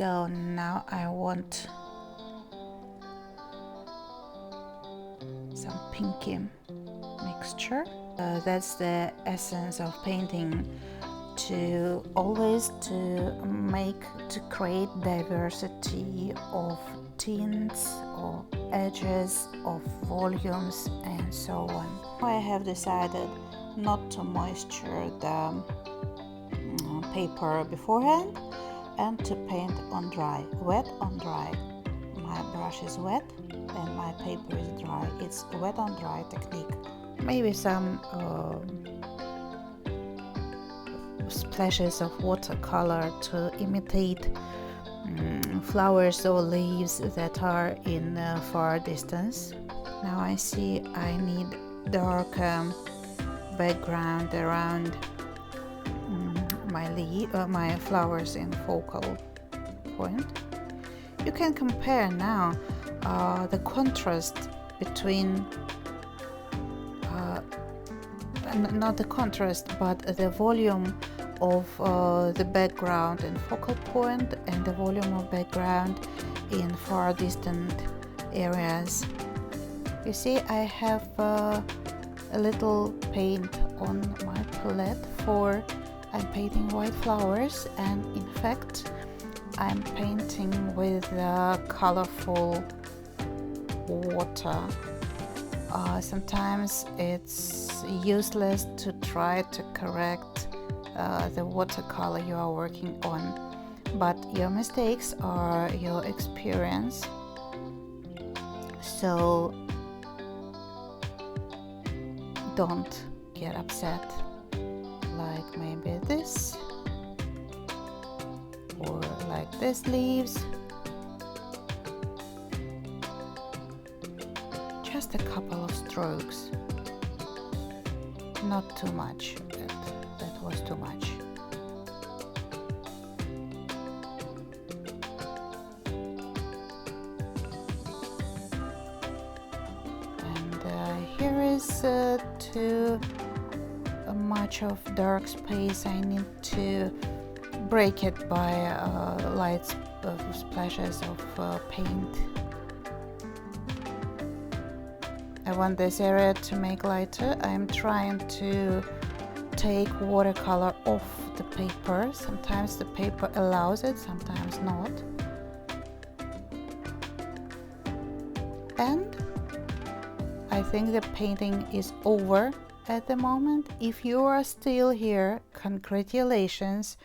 So now I want some pinky mixture. That's the essence of painting, to always to create diversity of tints, or edges, of volumes, and so on. I have decided not to moisture the paper beforehand and to paint on dry, wet on dry. My brush is wet and my paper is dry. It's wet on dry technique. Maybe some splashes of watercolor to imitate flowers or leaves that are in far distance. Now I see I need dark background around my flowers in focal point. You can compare now the contrast between not the contrast, but the volume of the background in focal point and the volume of background in far distant areas. You see, I have a little paint on my palette for I'm painting white flowers, and in fact I'm painting with colorful water. Sometimes it's useless to try to correct the watercolor you are working on, but your mistakes are your experience. So don't get upset, like maybe this, or like this leaves. Just a couple of strokes, not too much. That was too much. And here is too much of dark space. I need to break it by light splashes of paint. I want this area to make lighter. I'm trying to take watercolor off the paper. Sometimes the paper allows it, sometimes not. And I think the painting is over at the moment. If you are still here, congratulations.